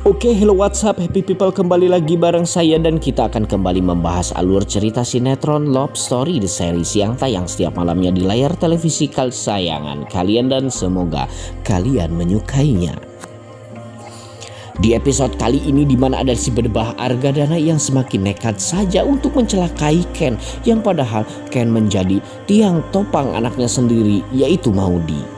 Oke, hello what's up happy people, kembali lagi bareng saya dan kita akan kembali membahas alur cerita sinetron Love Story The Series yang tayang setiap malamnya di layar televisi kesayangan kalian dan semoga kalian menyukainya. Di episode kali ini dimana ada si berdebah Argadana yang semakin nekat saja untuk mencelakai Ken yang padahal Ken menjadi tiang topang anaknya sendiri yaitu Maudy.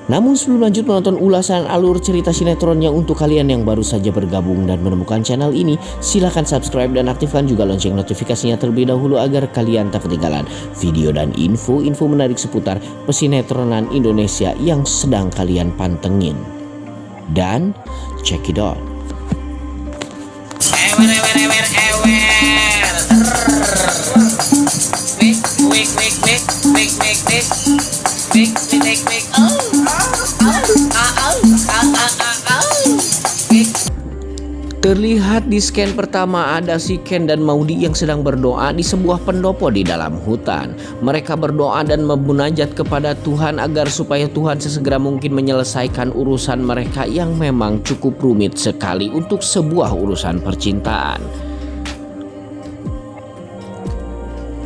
Namun sebelum lanjut menonton ulasan alur cerita sinetronnya, untuk kalian yang baru saja bergabung dan menemukan channel ini, silahkan subscribe dan aktifkan juga lonceng notifikasinya terlebih dahulu agar kalian tak ketinggalan video dan info-info menarik seputar pesinetronan Indonesia yang sedang kalian pantengin. Dan check it out. Terlihat di scan pertama ada si Ken dan Maudy yang sedang berdoa di sebuah pendopo di dalam hutan. Mereka berdoa dan memunajat kepada Tuhan agar supaya Tuhan sesegera mungkin menyelesaikan urusan mereka yang memang cukup rumit sekali untuk sebuah urusan percintaan.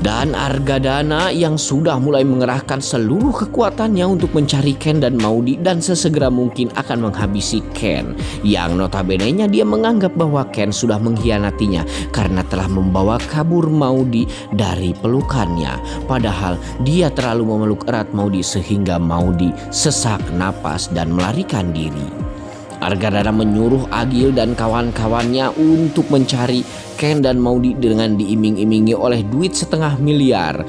Dan Argadana yang sudah mulai mengerahkan seluruh kekuatannya untuk mencari Ken dan Maudy dan sesegera mungkin akan menghabisi Ken. Yang notabene-nya dia menganggap bahwa Ken sudah mengkhianatinya karena telah membawa kabur Maudy dari pelukannya. Padahal dia terlalu memeluk erat Maudy sehingga Maudy sesak napas dan melarikan diri. Argadana menyuruh Agil dan kawan-kawannya untuk mencari Ken dan Maudy dengan diiming-imingi oleh duit 500 miliar.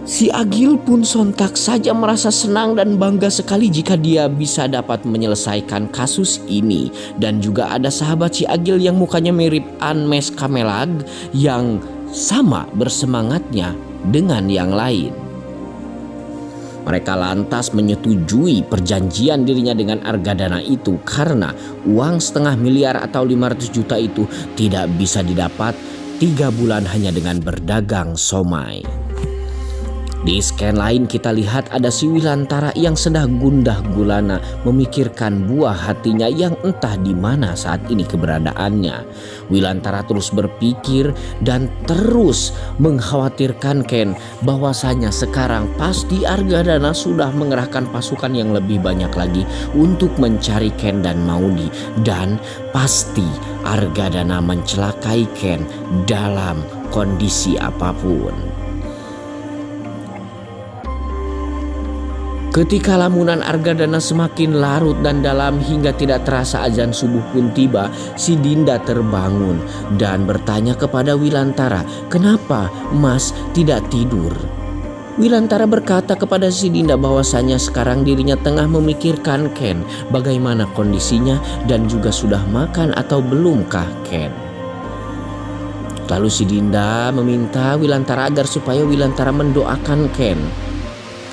Si Agil pun sontak saja merasa senang dan bangga sekali jika dia bisa dapat menyelesaikan kasus ini. Dan juga ada sahabat si Agil yang mukanya mirip Anmes Kamelag yang sama bersemangatnya dengan yang lain. Mereka lantas menyetujui perjanjian dirinya dengan Argadana itu karena uang 500 miliar atau 500 juta itu tidak bisa didapat 3 bulan hanya dengan berdagang somai. Di scan lain kita lihat ada si Wilantara yang sedang gundah gulana memikirkan buah hatinya yang entah di mana saat ini keberadaannya. Wilantara terus berpikir dan terus mengkhawatirkan Ken bahwasanya sekarang pasti Argadana sudah mengerahkan pasukan yang lebih banyak lagi untuk mencari Ken dan Maudy, dan pasti Argadana mencelakai Ken dalam kondisi apapun. Ketika lamunan Argadana semakin larut dan dalam hingga tidak terasa azan subuh pun tiba, si Dinda terbangun dan bertanya kepada Wilantara, "Kenapa Mas tidak tidur?" Wilantara berkata kepada si Dinda bahwasanya sekarang dirinya tengah memikirkan Ken, bagaimana kondisinya dan juga sudah makan atau belumkah Ken. Lalu si Dinda meminta Wilantara agar supaya Wilantara mendoakan Ken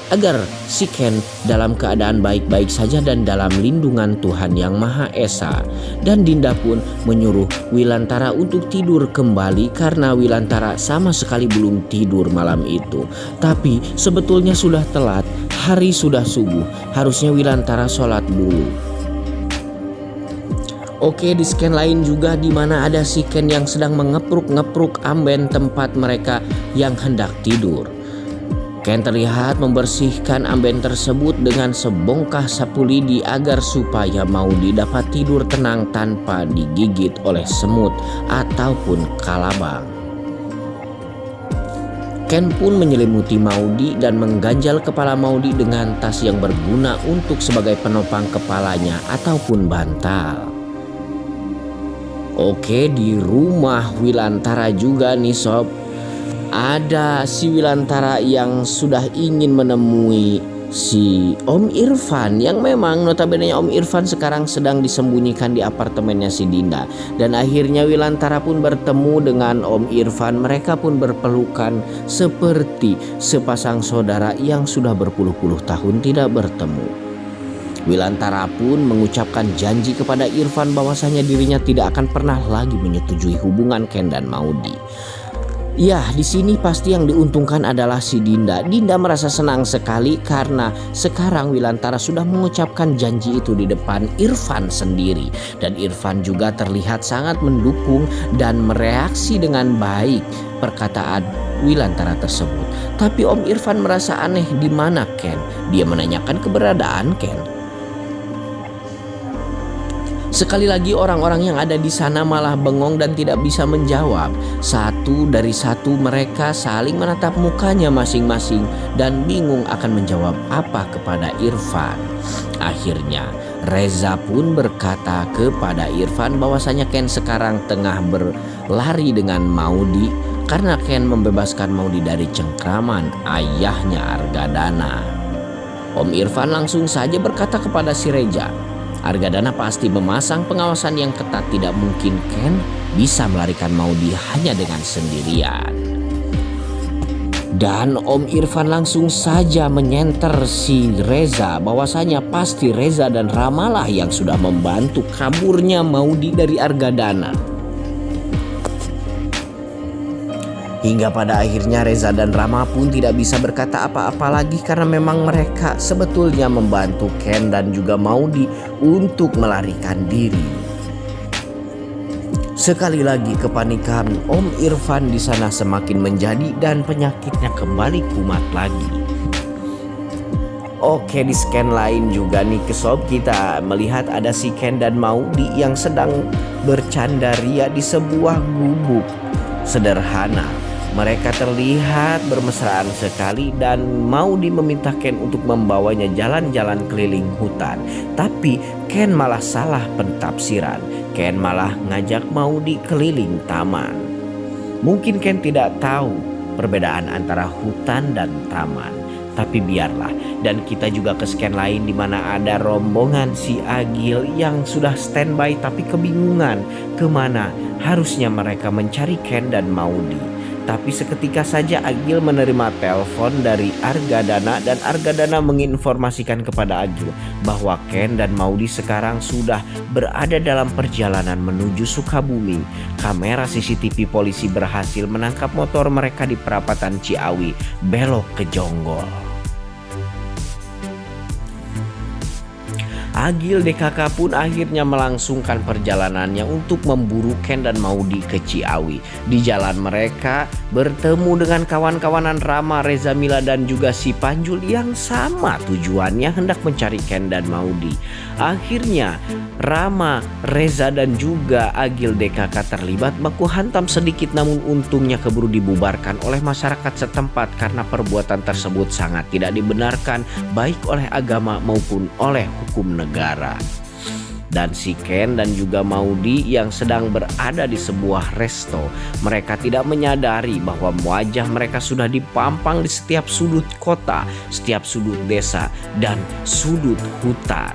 agar si Ken dalam keadaan baik-baik saja dan dalam lindungan Tuhan Yang Maha Esa. Dan Dinda pun menyuruh Wilantara untuk tidur kembali karena Wilantara sama sekali belum tidur malam itu. Tapi sebetulnya sudah telat, hari sudah subuh, harusnya Wilantara sholat dulu. Oke, di scan lain juga di mana ada si Ken yang sedang mengepruk-ngepruk amben tempat mereka yang hendak tidur. Ken terlihat membersihkan amben tersebut dengan sebongkah sapu lidi agar supaya Maudy dapat tidur tenang tanpa digigit oleh semut ataupun kalabang. Ken pun menyelimuti Maudy dan mengganjal kepala Maudy dengan tas yang berguna untuk sebagai penopang kepalanya ataupun bantal. Oke, di rumah Wilantara juga nih sob, ada si Wilantara yang sudah ingin menemui si Om Irfan yang memang notabene Om Irfan sekarang sedang disembunyikan di apartemennya si Dinda. Dan akhirnya Wilantara pun bertemu dengan Om Irfan. Mereka pun berpelukan seperti sepasang saudara yang sudah berpuluh-puluh tahun tidak bertemu. Wilantara pun mengucapkan janji kepada Irfan bahwasanya dirinya tidak akan pernah lagi menyetujui hubungan Ken dan Maudy. Ya, di sini pasti yang diuntungkan adalah si Dinda. Dinda merasa senang sekali karena sekarang Wilantara sudah mengucapkan janji itu di depan Irfan sendiri. Dan Irfan juga terlihat sangat mendukung dan mereaksi dengan baik perkataan Wilantara tersebut. Tapi Om Irfan merasa aneh, di mana Ken? Dia menanyakan keberadaan Ken. Sekali lagi orang-orang yang ada di sana malah bengong dan tidak bisa menjawab. Satu dari satu mereka saling menatap mukanya masing-masing dan bingung akan menjawab apa kepada Irfan. Akhirnya Reza pun berkata kepada Irfan bahwasanya Ken sekarang tengah berlari dengan Maudi karena Ken membebaskan Maudi dari cengkraman ayahnya Argadana. Om Irfan langsung saja berkata kepada si Reza, Argadana pasti memasang pengawasan yang ketat, tidak mungkin Ken bisa melarikan Maudi hanya dengan sendirian. Dan Om Irfan langsung saja menyenter si Reza bahwasanya pasti Reza dan Ramalah yang sudah membantu kaburnya Maudi dari Argadana. Hingga pada akhirnya Reza dan Rama pun tidak bisa berkata apa-apa lagi karena memang mereka sebetulnya membantu Ken dan juga Maudi untuk melarikan diri. Sekali lagi kepanikan Om Irfan di sana semakin menjadi dan penyakitnya kembali kumat lagi. Oke, di scan lain juga nih sob, kita melihat ada si Ken dan Maudi yang sedang bercanda ria di sebuah gubuk sederhana. Mereka terlihat bermesraan sekali dan Maudi meminta Ken untuk membawanya jalan-jalan keliling hutan. Tapi Ken malah salah pentafsiran. Ken malah ngajak Maudi keliling taman. Mungkin Ken tidak tahu perbedaan antara hutan dan taman. Tapi biarlah, dan kita juga ke scan lain di mana ada rombongan si Agil yang sudah standby tapi kebingungan kemana harusnya mereka mencari Ken dan Maudi. Tapi seketika saja Agil menerima telepon dari Argadana dan Argadana menginformasikan kepada Agil bahwa Ken dan Maudi sekarang sudah berada dalam perjalanan menuju Sukabumi. Kamera CCTV polisi berhasil menangkap motor mereka di perapatan Ciawi belok ke Jonggol. Agil DKK pun akhirnya melangsungkan perjalanannya untuk memburu Ken dan Maudi ke Ciawi. Di jalan mereka bertemu dengan kawan-kawanan Rama, Reza Mila dan juga si Panjul yang sama tujuannya hendak mencari Ken dan Maudi. Akhirnya Rama, Reza dan juga Agil DKK terlibat baku hantam sedikit, namun untungnya keburu dibubarkan oleh masyarakat setempat karena perbuatan tersebut sangat tidak dibenarkan baik oleh agama maupun oleh hukum negara. Dan si Ken dan juga Maudi yang sedang berada di sebuah resto, mereka tidak menyadari bahwa wajah mereka sudah dipampang di setiap sudut kota, setiap sudut desa dan sudut hutan.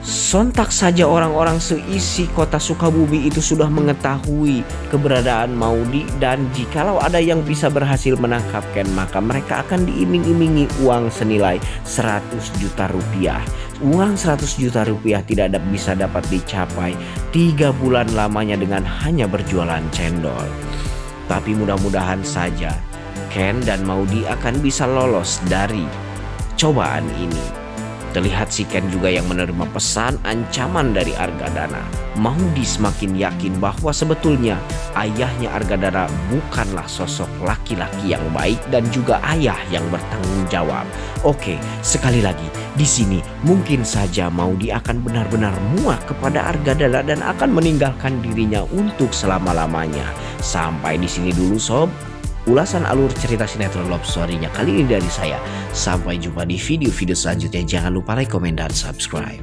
Sontak saja orang-orang seisi kota Sukabumi itu sudah mengetahui keberadaan Maudi, dan jikalau ada yang bisa berhasil menangkap Ken maka mereka akan diiming-imingi uang senilai 100 juta rupiah. Uang 100 juta rupiah tidak bisa dapat dicapai 3 bulan lamanya dengan hanya berjualan cendol. Tapi mudah-mudahan saja Ken dan Maudi akan bisa lolos dari cobaan ini. Terlihat si Ken juga yang menerima pesan ancaman dari Argadana. Maudi semakin yakin bahwa sebetulnya ayahnya Argadana bukanlah sosok laki-laki yang baik dan juga ayah yang bertanggung jawab. Oke, sekali lagi di sini mungkin saja Maudi akan benar-benar muak kepada Argadana dan akan meninggalkan dirinya untuk selama-lamanya. Sampai di sini dulu sob. Ulasan alur cerita sinetron love story-nya kali ini dari saya. Sampai jumpa di video-video selanjutnya. Jangan lupa like, komen, dan subscribe.